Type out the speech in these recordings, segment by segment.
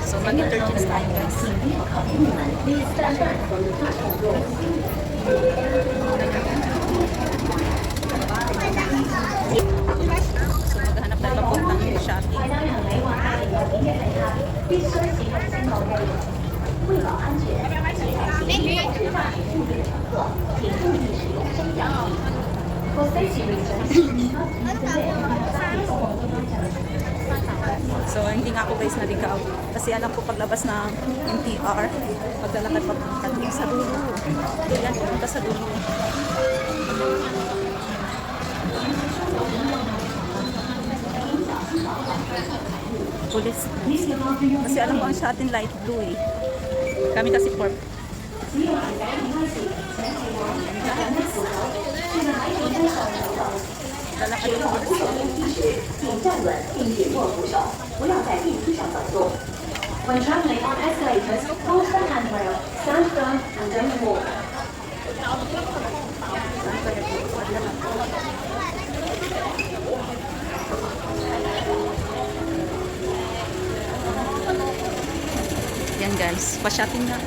So, mag-interchange tayo guys. So, maghanap tayo papuntang shopping. 为保安全，请在行车时发出注意乘客，请注意使用升降机。For safety reasons, you must use the lift. So, hindi nga ako guys naligaw. Kasi alam ko paglabas ng MTR, maglalakad papunta doon sa dulo. Yan, papunta sa dulo. Police. Kasi alam ko ang sa atin light blue eh. Kami kasi purple. Lalakad yung mga 请站稳并紧握扶手，不要在电梯上走动。When traveling on escalators, hold the handrail, stand firm and don't walk. Yan guys, pa-shopping na.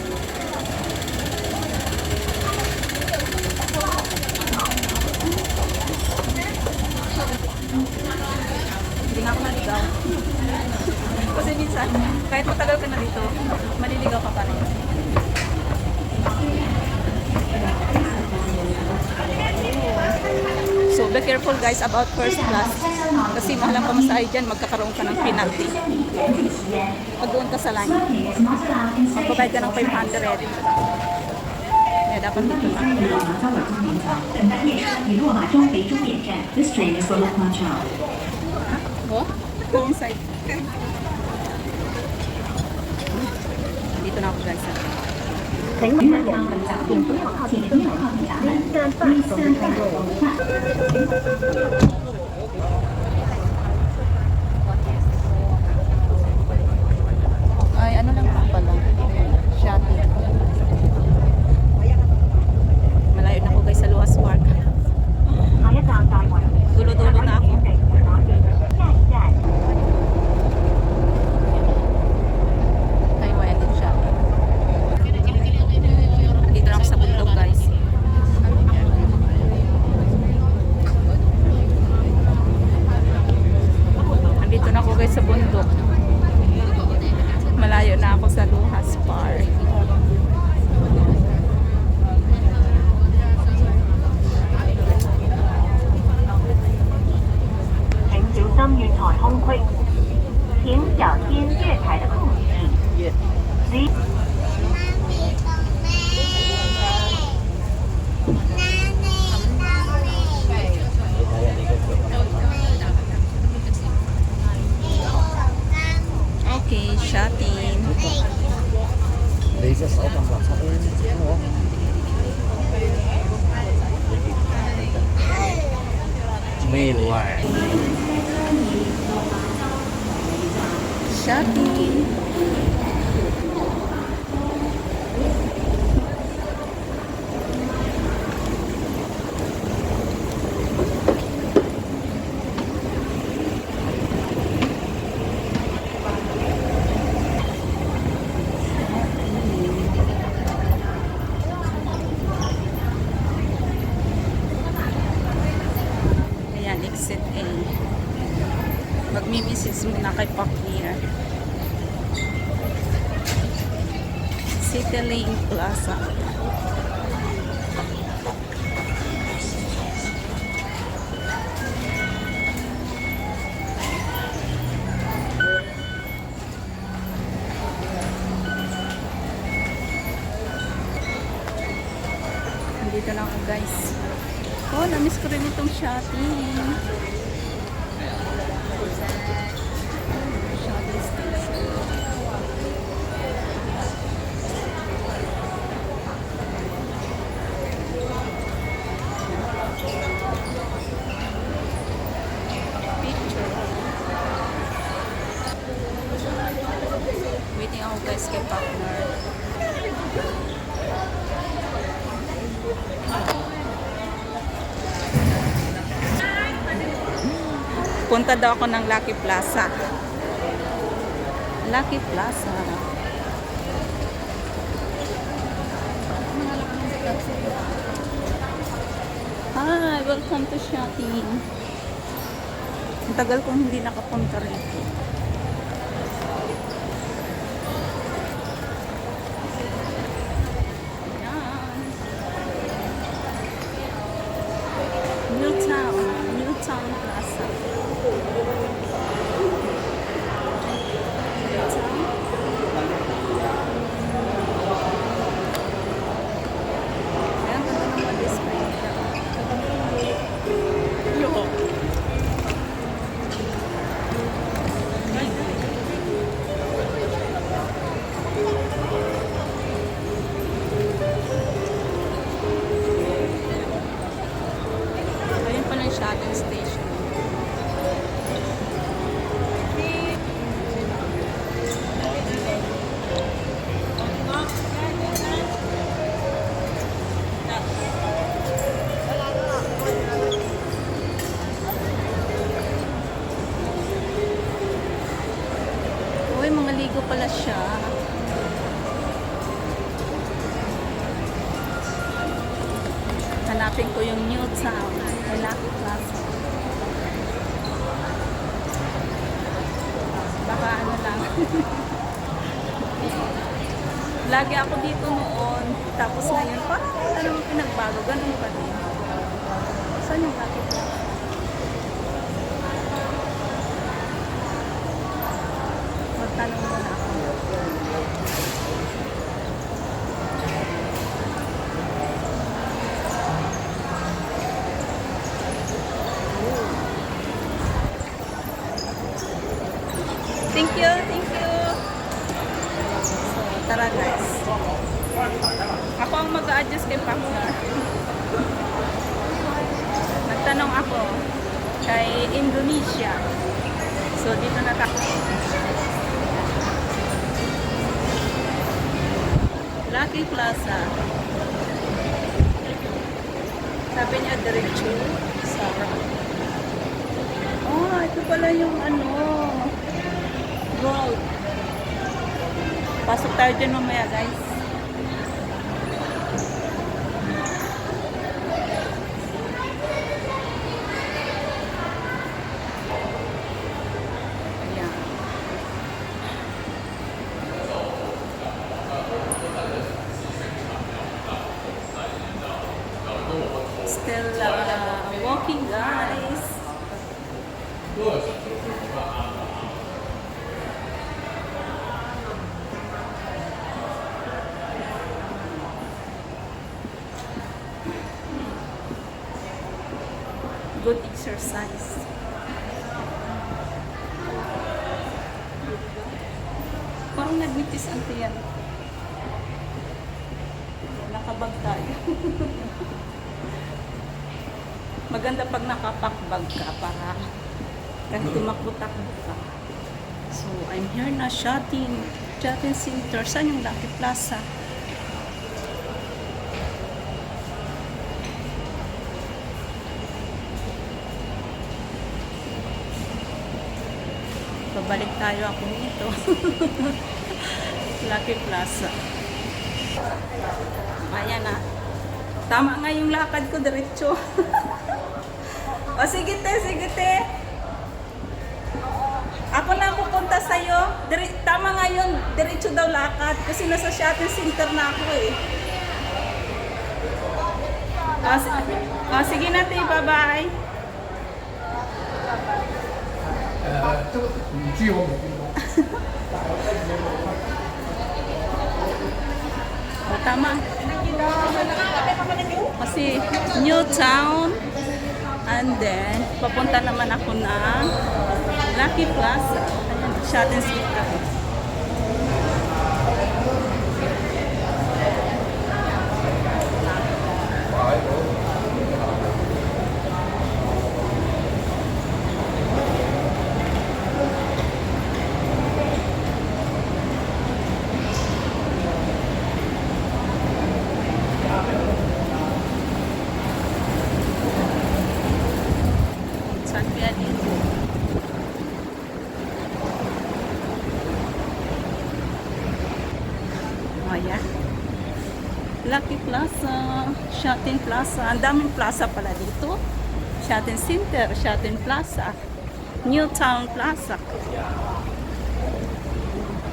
Hindi nga ako naligaw. Kasi minsan, kahit matagal ka na dito, maliligaw ka pa rin. So, be careful guys about first class. Kasi mahal ang pamasahe dyan, magkakaroon ka ng penalty. Pag doon ka sa line, mag-provide ka ng 500. Kaya dapat dito na. 等待列车于落马洲北中野站。This train is for Lokmacha. Oh, go inside. Dito na ako guys. 请勿向本站并不要靠近门口靠近闸门。Please stand back from the platform. Ay, ano lang pala. Shopping. Malayo na ako guys sa Luas Park. Dulo-dulo na ako. Ay, wala din siya. Dito na ako sa bundok guys. Andito na ako guys sa bundok. Malayo na ako sa Luas Park. 请小心月台空隙，请小心月台的空隙。Okay, shopping. 你隻手咁垃圾咧，我 咩嚟啊？ Shopping. Ayan, exit A. Magmi-message muna kay Pakir. City Lane Plaza. Nandito na ako guys. Oh, na-miss ko rin itong shopping. Shopping station. Picture. Waiting ako guys kay partner. Punta daw ako ng Lucky Plaza. Lucky Plaza. Hi, welcome to shopping. Ang tagal kong hindi nakapunta rito. Ayan. Newtown Plaza. Ayan, ganda ng mga display nila. Yo. Ayun pala yung shopping station. Uy, mga ligo pala siya. Hanapin ko yung Newtown. Lucky Plaza. Baka ano lang. Lagi ako dito noon. Tapos ngayon, parang ano mo pinagbago. Ganun pa din. Saan yung Lucky Plaza? Magtanong mo na ako. Thank you, thank you. So, tara guys. Ako ang mag-a-adjust kay partner. Nagtanong ako kay Indonesia. So, dito na tayo. Lucky Plaza. Sabi niya diretso sa oh, ito pala yung ano road. Pasok tayo dyan mamaya guys. Ayan. Still walking guys. Good exercise. Parang nagnitis ang tiyan. Nakabag tayo. Maganda pag nakapakbag ka para kahit tumakbo-takbo ka. So, I'm here na shopping center. Saan yung Lucky Plaza? Babalik tayo ako nito. Lucky Plaza. Ayan na. Tama nga yung lakad ko, diretso. O sige te, sige te. Ako na pupunta sa'yo. Tama nga yun, diretso daw lakad. Kasi nasa shopping center na ako eh. O sige na te, bye-bye. 这个语句我没听懂。 O, tama. Kasi Newtown and then papunta naman ako ng Lucky Plaza. Ayan, shopping center. Saan kaya dito? Lucky Plaza, Shatin Plaza. Ang daming plaza pala dito. Shatin Center, Shatin Plaza, Newtown Plaza.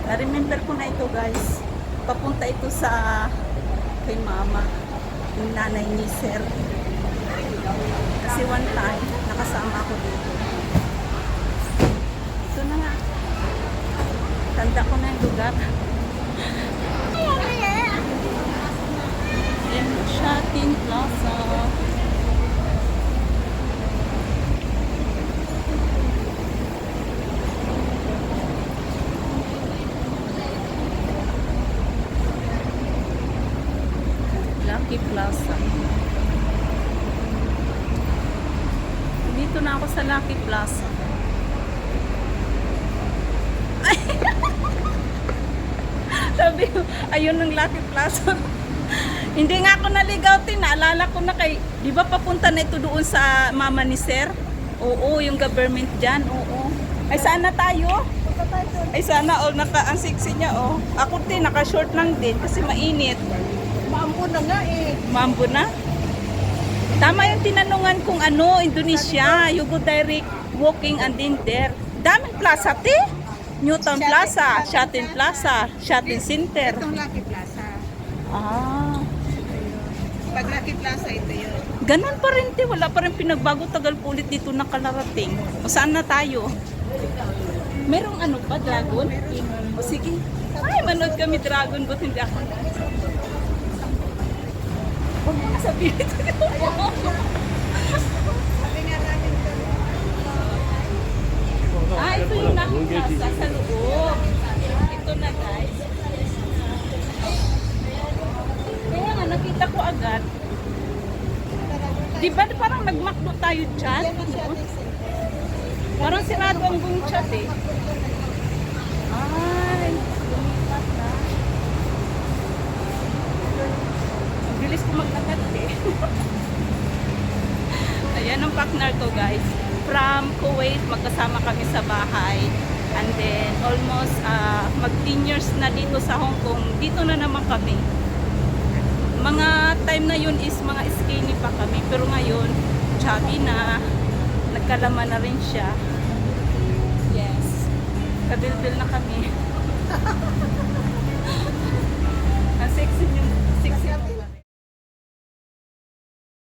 Na-remember ko na ito guys. Papunta ito sa kay mama, yung nanay ni Sir. Kasi one time, nakasama ako dito. Ito na nga. Tanda ko na yung lugar. In Shatin Plaza. Lucky Plaza. Dito na ako sa Lucky Plaza. Sabi ko, ayun ang Lucky Plaza. Hindi nga ako naligaw, naalala ko na kay, di ba papunta na ito doon sa mama ni Sir? Oo, yung government dyan, oo. Ay, sana tayo? Ay, sana, oh, ang sexy niya, oh. Ako din, naka-short lang din kasi mainit. Maambo na nga eh. Mambo na? Tama yung tinanungan kung ano, Indonesia. You go direct walking and then there. Daming plaza, te. Newtown Plaza, Shatin Plaza, Shatin Center. Itong Lucky Plaza. Ah. Pag Lucky Plaza, ito yun. Ganun pa rin, te. Wala pa rin pinagbago. Tagal po ulit dito nakalarating. O saan na tayo? Merong ano pa, dragon? O sige. Ay, manood kami dragon but hindi ako. Huwag mo nga sabihin ito. Sabi nga namin ito. Ah, ito yung nakikasa sa loob. Ito na guys. Kaya nga, nakita ko agad. Di ba parang nagmakdo tayo dyan? Parang sirado ang buong chat eh. Ay, lumipat na. Ang bilis ko maglakad eh. Ayan ang partner ko guys. From Kuwait, magkasama kami sa bahay. And then almost mag 10 years na dito sa Hong Kong. Dito na naman kami. Mga time na yun is mga skinny pa kami. Pero ngayon, chubby na. Nagkalaman na rin siya. Yes. Kabilbil na kami.